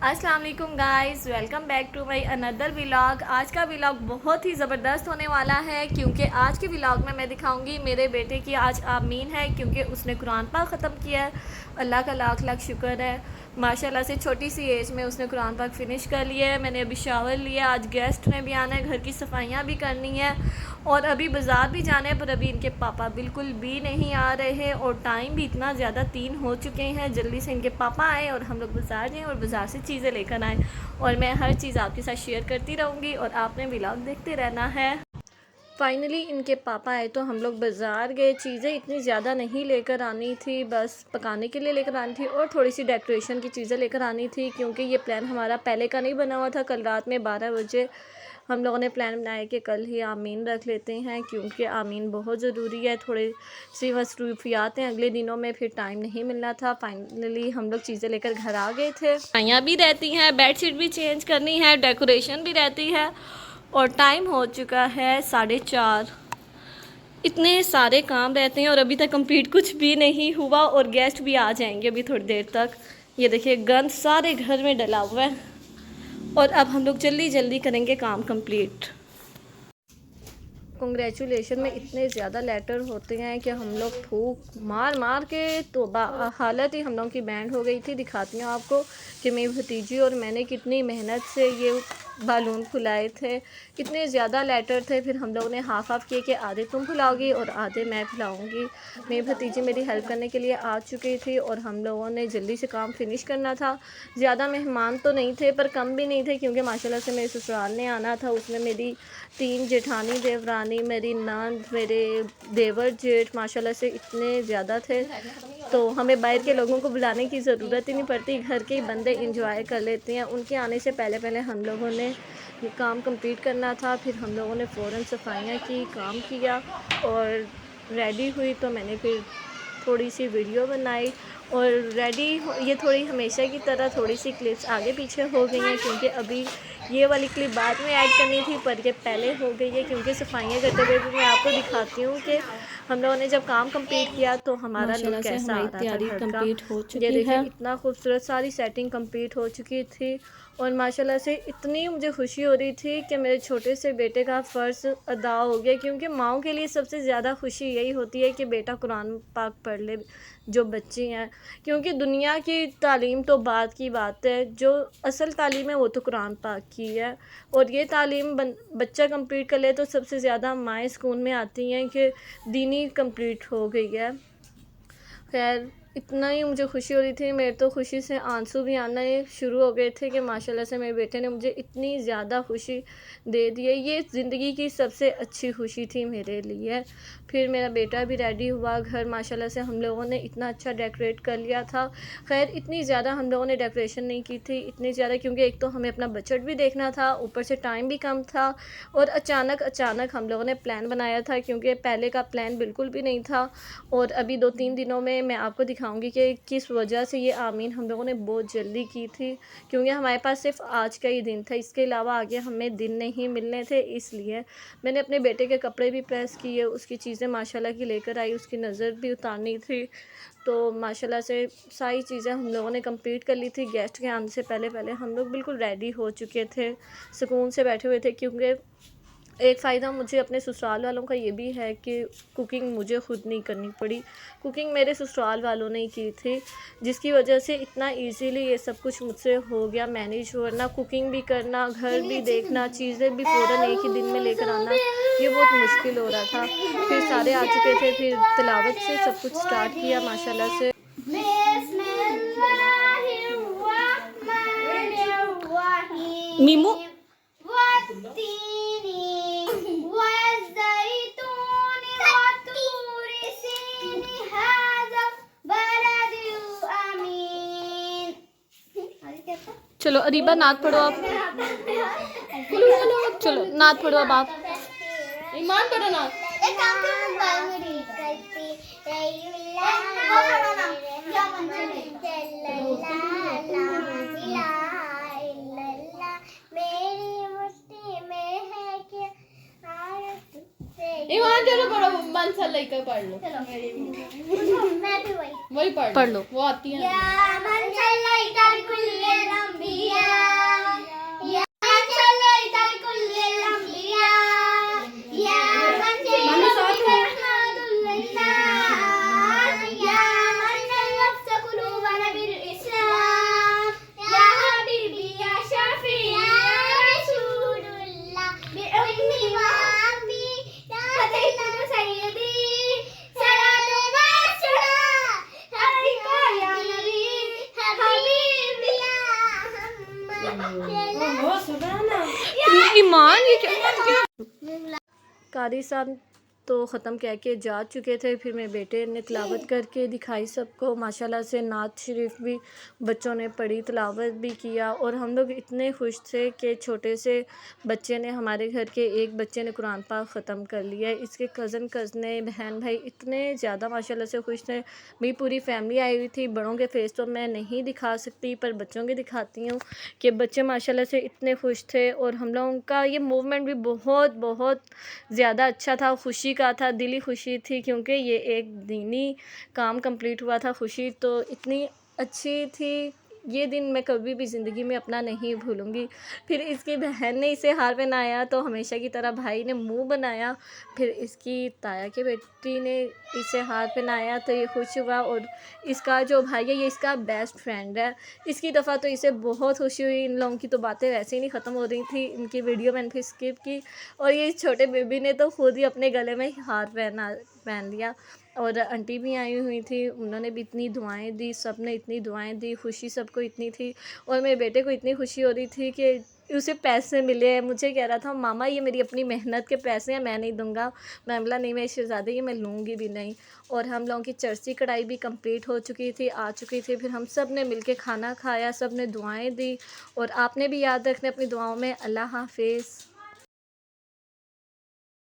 अस्सलाम वालेकुम guys, welcome back to my another vlog. आज का व्लॉग बहुत ही ज़बरदस्त होने वाला है क्योंकि आज के व्लॉग में मैं दिखाऊंगी मेरे बेटे की आज आमीन है क्योंकि उसने कुरान पाक ख़त्म किया है। अल्लाह का लाख लाख शुक्र है, माशाल्लाह से छोटी सी एज में उसने कुरान पाक फ़िनिश कर लिया है। मैंने अभी शावर लिया, आज गेस्ट ने भी आना है, घर की सफाइयाँ भी करनी है और अभी बाज़ार भी जाना है, पर अभी इनके पापा बिल्कुल भी नहीं आ रहे हैं और टाइम भी इतना ज़्यादा 3 हो चुके हैं। जल्दी से इनके पापा आए और हम लोग बाज़ार जाएँ और बाज़ार से चीज़ें लेकर आएँ और मैं हर चीज़ आपके साथ शेयर करती रहूँगी और आपने व्लॉग देखते रहना है। फाइनली इनके पापा आए तो हम लोग बाज़ार गए। चीज़ें इतनी ज़्यादा नहीं लेकर आनी थी, बस पकाने के लिए लेकर आनी थी और थोड़ी सी डेकोरेशन की चीज़ें लेकर आनी थी क्योंकि ये प्लान हमारा पहले का नहीं बना हुआ था। कल रात में 12 बजे हम लोगों ने प्लान बनाया कि कल ही आमीन रख लेते हैं क्योंकि आमीन बहुत ज़रूरी है। थोड़ी सी मसरूफियात हैं अगले दिनों में, फिर टाइम नहीं मिलना था। फाइनली हम लोग चीज़ें लेकर घर आ गए थे। सफाइयाँ भी रहती हैं, बेडशीट भी चेंज करनी है, डेकोरेशन भी रहती है और टाइम हो चुका है 4:30। इतने सारे काम रहते हैं और अभी तक कंप्लीट कुछ भी नहीं हुआ और गेस्ट भी आ जाएंगे अभी थोड़ी देर तक। ये देखिए गंद सारे घर में डला हुआ है और अब हम लोग जल्दी जल्दी करेंगे काम कंप्लीट। कंग्रेचुलेशन में इतने ज़्यादा लेटर होते हैं कि हम लोग फूक मार मार के तो हालत ही हम लोगों की बैंड हो गई थी। दिखाती हूँ आपको कि मेरी भतीजी और मैंने कितनी मेहनत से ये बालून फुलाए थे। कितने ज़्यादा लेटर थे, फिर हम लोगों ने हाफ़ हाफ़ किए कि आधे तुम फुलाओगी और आधे मैं फुलाऊँगी। मेरी भतीजी मेरी हेल्प करने के लिए आ चुकी थी और हम लोगों ने जल्दी से काम फिनिश करना था। ज़्यादा मेहमान तो नहीं थे पर कम भी नहीं थे क्योंकि माशाल्लाह से मेरे ससुराल ने आना था। उसमें मेरी 3 जेठानी देवरानी, मेरी नंद, मेरे देवर जेठ माशाल्लाह से इतने ज़्यादा थे तो हमें बाहर के लोगों को बुलाने की ज़रूरत ही नहीं पड़ती। घर के ही बंदे इंजॉय कर लेते हैं। उनके आने से पहले पहले हम लोगों ने ये काम कंप्लीट करना था। फिर हम लोगों ने फ़ौरन सफाइयाँ की, काम किया और रेडी हुई तो मैंने फिर थोड़ी सी वीडियो बनाई और रेडी ये थोड़ी हमेशा की तरह थोड़ी सी क्लिप्स आगे पीछे हो गई हैं क्योंकि अभी ये वाली क्लिप बाद में ऐड करनी थी पर ये पहले हो गई है क्योंकि सफाइयाँ करते हुए भी मैं आपको दिखाती हूँ कि हम लोगों ने जब काम कंप्लीट किया तो हमारा लुक कैसा आ रहा था घर का। ये देखिए इतना खूबसूरत सारी सेटिंग कंप्लीट हो चुकी थी और माशाल्लाह से इतनी मुझे खुशी हो रही थी कि मेरे छोटे से बेटे का फ़र्ज़ अदा हो गया क्योंकि माँओं के लिए सबसे ज़्यादा खुशी यही होती है कि बेटा कुरान पाक पढ़ ले, जो बच्चे हैं। क्योंकि दुनिया की तालीम तो बाद की बात है, जो असल तालीम है वो तो कुरान पाक की है और ये तालीम बच्चा कंप्लीट कर ले तो सबसे ज़्यादा माएँ सुकून में आती हैं कि दीनी कंप्लीट हो गई है। खैर इतना ही मुझे खुशी हो रही थी, मेरे तो खुशी से आंसू भी आना शुरू हो गए थे कि माशाल्लाह से मेरे बेटे ने मुझे इतनी ज़्यादा खुशी दे दी है। ये ज़िंदगी की सबसे अच्छी खुशी थी मेरे लिए। फिर मेरा बेटा भी रेडी हुआ, घर माशाल्लाह से हम लोगों ने इतना अच्छा डेकोरेट कर लिया था। खैर इतनी ज़्यादा हम लोगों ने डेकोरेशन नहीं की थी, इतनी ज़्यादा क्योंकि एक तो हमें अपना बजट भी देखना था, ऊपर से टाइम भी कम था और अचानक हम लोगों ने प्लान बनाया था क्योंकि पहले का प्लान बिल्कुल भी नहीं था। और अभी 2-3 दिनों में मैं आपको दिखाऊंगी कि किस वजह से ये आमीन हम लोगों ने बहुत जल्दी की थी क्योंकि हमारे पास सिर्फ आज का ही दिन था, इसके अलावा आगे हमें दिन नहीं मिलने थे। इसलिए मैंने अपने बेटे के कपड़े भी प्रेस किए, उसकी चीज़ें माशाल्लाह की लेकर आई, उसकी नज़र भी उतारनी थी तो माशाल्लाह से सारी चीज़ें हम लोगों ने कंप्लीट कर ली थी। गेस्ट के आने से पहले पहले हम लोग बिल्कुल रेडी हो चुके थे, सुकून से बैठे हुए थे क्योंकि एक फ़ायदा मुझे अपने ससुराल वालों का ये भी है कि कुकिंग मुझे ख़ुद नहीं करनी पड़ी, कुकिंग मेरे ससुराल वालों ने की थी जिसकी वजह से इतना इजीली ये सब कुछ मुझसे हो गया मैनेज। वरना कुकिंग भी करना, घर भी देखना, चीज़ें भी फ़ौरन एक ही दिन में लेकर आना, ये बहुत मुश्किल हो रहा था। फिर सारे आ चुके थे, फिर तिलावत से सब कुछ स्टार्ट किया माशाल्लाह से। मीमू चलो अरीबा नात पढ़ो आप, चलो नात पढ़ो अब आप। ईमान पढ़ो नात। ईमान चलो पढ़ो, मन से लेकर पढ़ लो। मैं भी वही पढ़ लो, वो आती है। ओहो सुभाना। ईमान ये क्या। कारी साहब तो ख़त्म कह के जा चुके थे, फिर मेरे बेटे ने तिलावत करके दिखाई सबको। माशाल्लाह से नात शरीफ भी बच्चों ने पढ़ी, तिलावत भी किया और हम लोग इतने खुश थे कि छोटे से बच्चे ने, हमारे घर के एक बच्चे ने कुरान पाक ख़त्म कर लिया है। इसके कज़न बहन भाई इतने ज़्यादा माशाल्लाह से खुश थे। मेरी पूरी फैमिली आई हुई थी। बड़ों के फेस तो मैं नहीं दिखा सकती, पर बच्चों के दिखाती हूँ कि बच्चे माशाल्लाह से इतने खुश थे। और हम लोगों का ये मूवमेंट भी बहुत बहुत ज़्यादा अच्छा था, खुशी का था, दिली खुशी थी, क्योंकि ये एक दीनी काम कंप्लीट हुआ था। खुशी तो इतनी अच्छी थी, ये दिन मैं कभी भी ज़िंदगी में अपना नहीं भूलूँगी। फिर इसकी बहन ने इसे हार पहनाया तो हमेशा की तरह भाई ने मुंह बनाया। फिर इसकी ताया की बेटी ने इसे हार पहनाया तो ये खुश हुआ। और इसका जो भाई है ये इसका बेस्ट फ्रेंड है। इसकी दफ़ा तो इसे बहुत खुशी हुई। इन लोगों की तो बातें वैसे ही नहीं ख़त्म हो रही थी, इनकी वीडियो मैंने फिर स्किप की। और ये छोटे बेबी ने तो खुद ही अपने गले में हार पहन लिया। और आंटी भी आई हुई थी, उन्होंने भी इतनी दुआएं दी, सब ने इतनी दुआएं दी, खुशी सबको इतनी थी। और मेरे बेटे को इतनी खुशी हो रही थी कि उसे पैसे मिले हैं। मुझे कह रहा था मामा ये मेरी अपनी मेहनत के पैसे हैं, मैं नहीं दूंगा। मैं बोला नहीं मैं शहज़ादी ये मैं लूँगी भी नहीं। और हम लोगों की चरसी कढ़ाई भी कंप्लीट हो चुकी थी, आ चुकी थी। फिर हम सब ने मिल के खाना खाया, सब ने दुआएँ दी। और आपने भी याद रखना अपनी दुआओं में। अल्लाह हाफ़िज़।